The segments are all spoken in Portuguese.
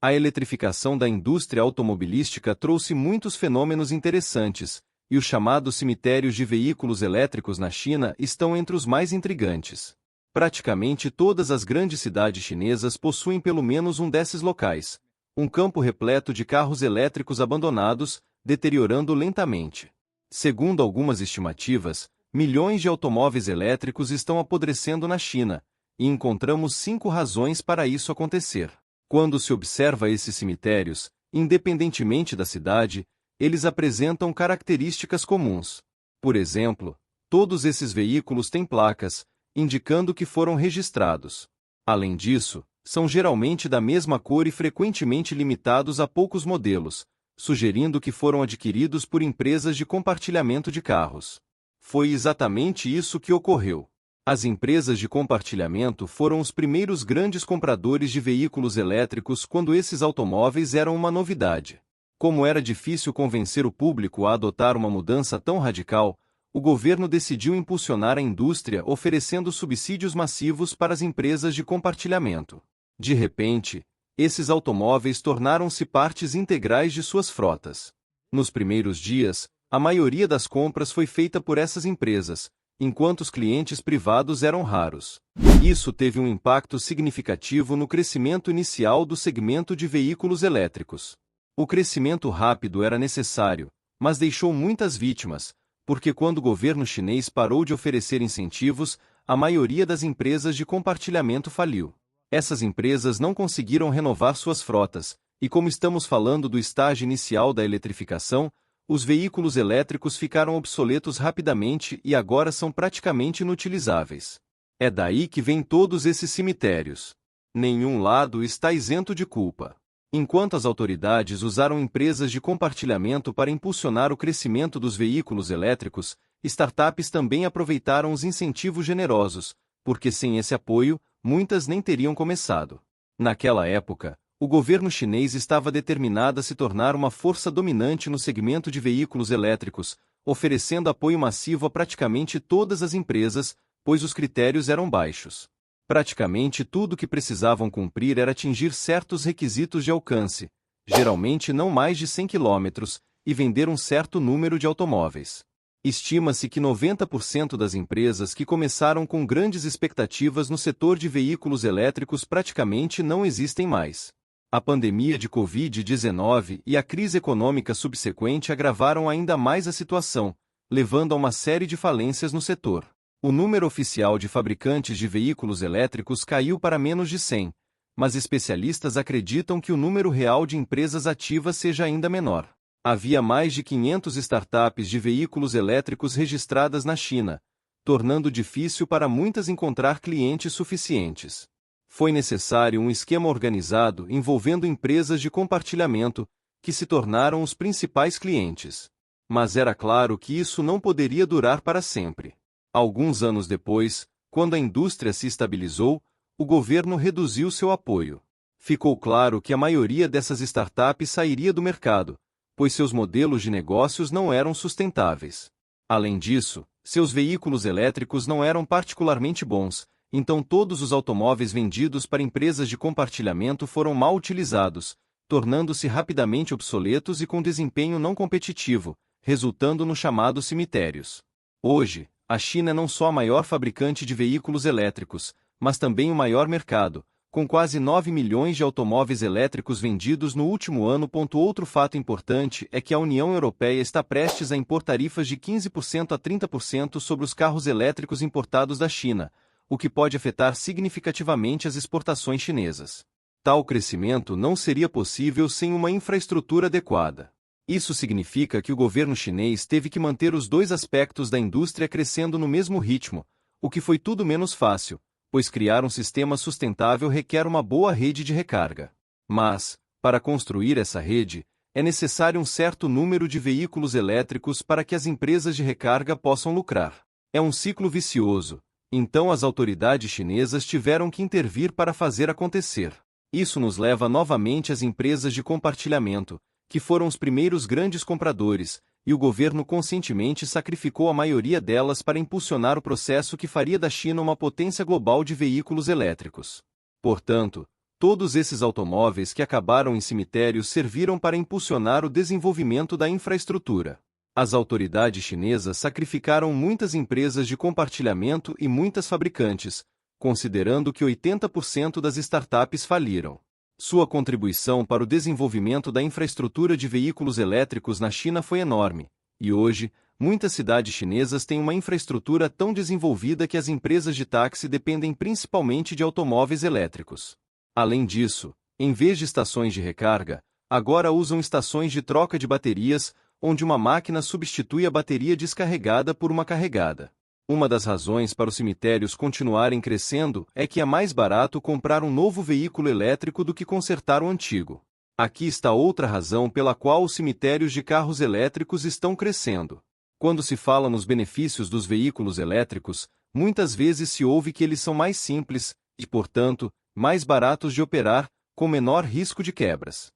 A eletrificação da indústria automobilística trouxe muitos fenômenos interessantes, e os chamados cemitérios de veículos elétricos na China estão entre os mais intrigantes. Praticamente todas as grandes cidades chinesas possuem pelo menos um desses locais, um campo repleto de carros elétricos abandonados, deteriorando lentamente. Segundo algumas estimativas, milhões de automóveis elétricos estão apodrecendo na China, e encontramos 5 razões para isso acontecer. Quando se observa esses cemitérios, independentemente da cidade, eles apresentam características comuns. Por exemplo, todos esses veículos têm placas, indicando que foram registrados. Além disso, são geralmente da mesma cor e frequentemente limitados a poucos modelos, sugerindo que foram adquiridos por empresas de compartilhamento de carros. Foi exatamente isso que ocorreu. As empresas de compartilhamento foram os primeiros grandes compradores de veículos elétricos quando esses automóveis eram uma novidade. Como era difícil convencer o público a adotar uma mudança tão radical, o governo decidiu impulsionar a indústria oferecendo subsídios massivos para as empresas de compartilhamento. De repente, esses automóveis tornaram-se partes integrais de suas frotas. Nos primeiros dias, a maioria das compras foi feita por essas empresas, enquanto os clientes privados eram raros. Isso teve um impacto significativo no crescimento inicial do segmento de veículos elétricos. O crescimento rápido era necessário, mas deixou muitas vítimas, porque quando o governo chinês parou de oferecer incentivos, a maioria das empresas de compartilhamento faliu. Essas empresas não conseguiram renovar suas frotas, e como estamos falando do estágio inicial da eletrificação, os veículos elétricos ficaram obsoletos rapidamente e agora são praticamente inutilizáveis. É daí que vêm todos esses cemitérios. Nenhum lado está isento de culpa. Enquanto as autoridades usaram empresas de compartilhamento para impulsionar o crescimento dos veículos elétricos, startups também aproveitaram os incentivos generosos, porque sem esse apoio, muitas nem teriam começado. Naquela época, o governo chinês estava determinado a se tornar uma força dominante no segmento de veículos elétricos, oferecendo apoio massivo a praticamente todas as empresas, pois os critérios eram baixos. Praticamente tudo que precisavam cumprir era atingir certos requisitos de alcance, geralmente não mais de 100 km, e vender um certo número de automóveis. Estima-se que 90% das empresas que começaram com grandes expectativas no setor de veículos elétricos praticamente não existem mais. A pandemia de Covid-19 e a crise econômica subsequente agravaram ainda mais a situação, levando a uma série de falências no setor. O número oficial de fabricantes de veículos elétricos caiu para menos de 100, mas especialistas acreditam que o número real de empresas ativas seja ainda menor. Havia mais de 500 startups de veículos elétricos registradas na China, tornando difícil para muitas encontrar clientes suficientes. Foi necessário um esquema organizado envolvendo empresas de compartilhamento, que se tornaram os principais clientes. Mas era claro que isso não poderia durar para sempre. Alguns anos depois, quando a indústria se estabilizou, o governo reduziu seu apoio. Ficou claro que a maioria dessas startups sairia do mercado, pois seus modelos de negócios não eram sustentáveis. Além disso, seus veículos elétricos não eram particularmente bons, então todos os automóveis vendidos para empresas de compartilhamento foram mal utilizados, tornando-se rapidamente obsoletos e com desempenho não competitivo, resultando nos chamados cemitérios. Hoje, a China é não só a maior fabricante de veículos elétricos, mas também o maior mercado, com quase 9 milhões de automóveis elétricos vendidos no último ano. Outro fato importante é que a União Europeia está prestes a impor tarifas de 15% a 30% sobre os carros elétricos importados da China, o que pode afetar significativamente as exportações chinesas. Tal crescimento não seria possível sem uma infraestrutura adequada. Isso significa que o governo chinês teve que manter os dois aspectos da indústria crescendo no mesmo ritmo, o que foi tudo menos fácil, pois criar um sistema sustentável requer uma boa rede de recarga. Mas, para construir essa rede, é necessário um certo número de veículos elétricos para que as empresas de recarga possam lucrar. É um ciclo vicioso, então as autoridades chinesas tiveram que intervir para fazer acontecer. Isso nos leva novamente às empresas de compartilhamento, que foram os primeiros grandes compradores, e o governo conscientemente sacrificou a maioria delas para impulsionar o processo que faria da China uma potência global de veículos elétricos. Portanto, Todos esses automóveis que acabaram em cemitérios serviram para impulsionar o desenvolvimento da infraestrutura. As autoridades chinesas sacrificaram muitas empresas de compartilhamento e muitas fabricantes, considerando que 80% das startups faliram. Sua contribuição para o desenvolvimento da infraestrutura de veículos elétricos na China foi enorme, e hoje, muitas cidades chinesas têm uma infraestrutura tão desenvolvida que as empresas de táxi dependem principalmente de automóveis elétricos. Além disso, em vez de estações de recarga, agora usam estações de troca de baterias, onde uma máquina substitui a bateria descarregada por uma carregada. Uma das razões para os cemitérios continuarem crescendo é que é mais barato comprar um novo veículo elétrico do que consertar o antigo. Aqui está outra razão pela qual os cemitérios de carros elétricos estão crescendo. Quando se fala nos benefícios dos veículos elétricos, muitas vezes se ouve que eles são mais simples e, portanto, mais baratos de operar, com menor risco de quebras.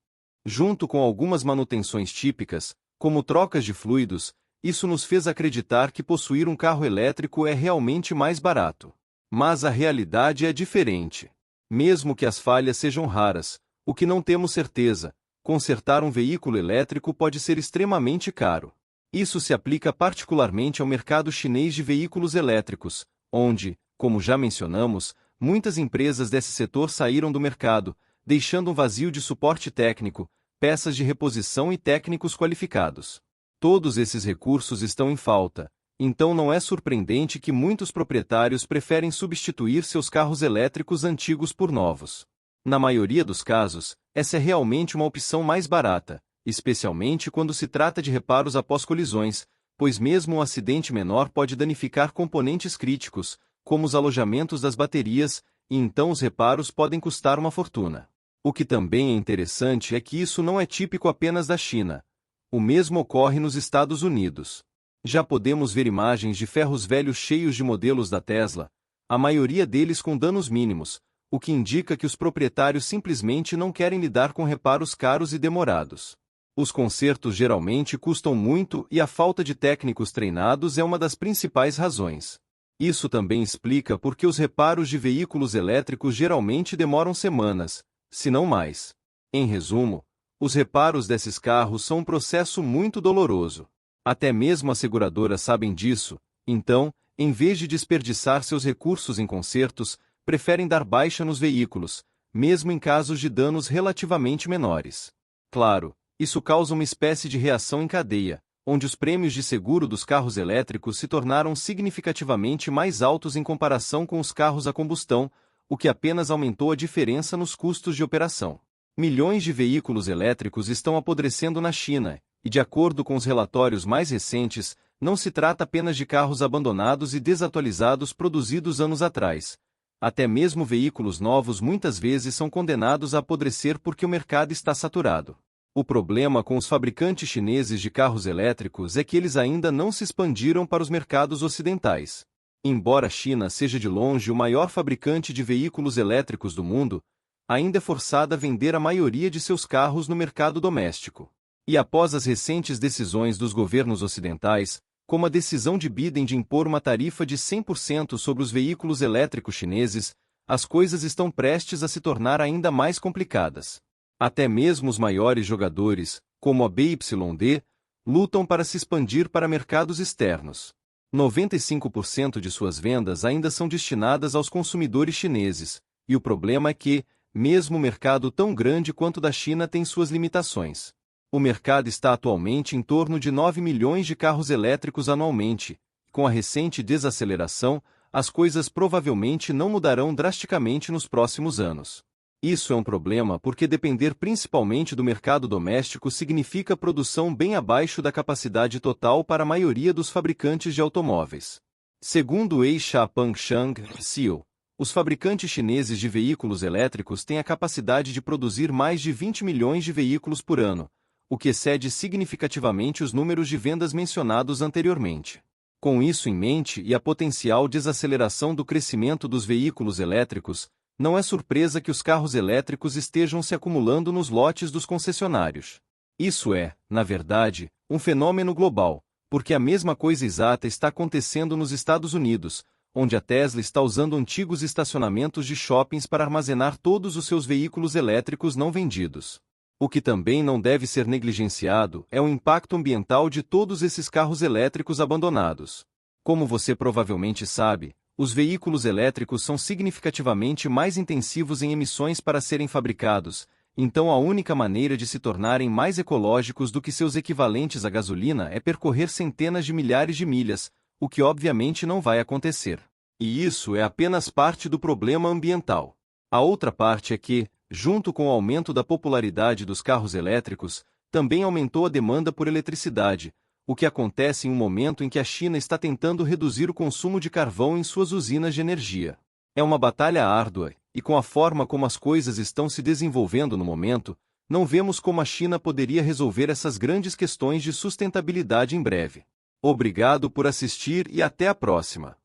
Junto com algumas manutenções típicas, como trocas de fluidos, isso nos fez acreditar que possuir um carro elétrico é realmente mais barato. Mas a realidade é diferente. Mesmo que as falhas sejam raras, o que não temos certeza, consertar um veículo elétrico pode ser extremamente caro. Isso se aplica particularmente ao mercado chinês de veículos elétricos, onde, como já mencionamos, muitas empresas desse setor saíram do mercado, deixando um vazio de suporte técnico, peças de reposição e técnicos qualificados. Todos esses recursos estão em falta, então não é surpreendente que muitos proprietários preferem substituir seus carros elétricos antigos por novos. Na maioria dos casos, essa é realmente uma opção mais barata, especialmente quando se trata de reparos após colisões, pois mesmo um acidente menor pode danificar componentes críticos, como os alojamentos das baterias, e então os reparos podem custar uma fortuna. O que também é interessante é que isso não é típico apenas da China. O mesmo ocorre nos Estados Unidos. Já podemos ver imagens de ferros velhos cheios de modelos da Tesla, a maioria deles com danos mínimos, o que indica que os proprietários simplesmente não querem lidar com reparos caros e demorados. Os consertos geralmente custam muito e a falta de técnicos treinados é uma das principais razões. Isso também explica por que os reparos de veículos elétricos geralmente demoram semanas, se não mais. Em resumo, os reparos desses carros são um processo muito doloroso. Até mesmo as seguradoras sabem disso, então, em vez de desperdiçar seus recursos em consertos, preferem dar baixa nos veículos, mesmo em casos de danos relativamente menores. Claro, isso causa uma espécie de reação em cadeia, onde os prêmios de seguro dos carros elétricos se tornaram significativamente mais altos em comparação com os carros a combustão, o que apenas aumentou a diferença nos custos de operação. Milhões de veículos elétricos estão apodrecendo na China, e de acordo com os relatórios mais recentes, não se trata apenas de carros abandonados e desatualizados produzidos anos atrás. Até mesmo veículos novos muitas vezes são condenados a apodrecer porque o mercado está saturado. O problema com os fabricantes chineses de carros elétricos é que eles ainda não se expandiram para os mercados ocidentais. Embora a China seja de longe o maior fabricante de veículos elétricos do mundo, ainda é forçada a vender a maioria de seus carros no mercado doméstico. E após as recentes decisões dos governos ocidentais, como a decisão de Biden de impor uma tarifa de 100% sobre os veículos elétricos chineses, as coisas estão prestes a se tornar ainda mais complicadas. Até mesmo os maiores jogadores, como a BYD, lutam para se expandir para mercados externos. 95% de suas vendas ainda são destinadas aos consumidores chineses, e o problema é que, mesmo um mercado tão grande quanto o da China tem suas limitações. O mercado está atualmente em torno de 9 milhões de carros elétricos anualmente. Com a recente desaceleração, as coisas provavelmente não mudarão drasticamente nos próximos anos. Isso é um problema porque depender principalmente do mercado doméstico significa produção bem abaixo da capacidade total para a maioria dos fabricantes de automóveis. Segundo Wei Xiaopeng Shang, CEO, os fabricantes chineses de veículos elétricos têm a capacidade de produzir mais de 20 milhões de veículos por ano, o que excede significativamente os números de vendas mencionados anteriormente. Com isso em mente e a potencial desaceleração do crescimento dos veículos elétricos, não é surpresa que os carros elétricos estejam se acumulando nos lotes dos concessionários. Isso é, na verdade, um fenômeno global, porque a mesma coisa exata está acontecendo nos Estados Unidos, onde a Tesla está usando antigos estacionamentos de shoppings para armazenar todos os seus veículos elétricos não vendidos. O que também não deve ser negligenciado é o impacto ambiental de todos esses carros elétricos abandonados. Como você provavelmente sabe, os veículos elétricos são significativamente mais intensivos em emissões para serem fabricados, então a única maneira de se tornarem mais ecológicos do que seus equivalentes à gasolina é percorrer centenas de milhares de milhas, o que obviamente não vai acontecer. E isso é apenas parte do problema ambiental. A outra parte é que, junto com o aumento da popularidade dos carros elétricos, também aumentou a demanda por eletricidade, o que acontece em um momento em que a China está tentando reduzir o consumo de carvão em suas usinas de energia. É uma batalha árdua, e com a forma como as coisas estão se desenvolvendo no momento, não vemos como a China poderia resolver essas grandes questões de sustentabilidade em breve. Obrigado por assistir e até a próxima.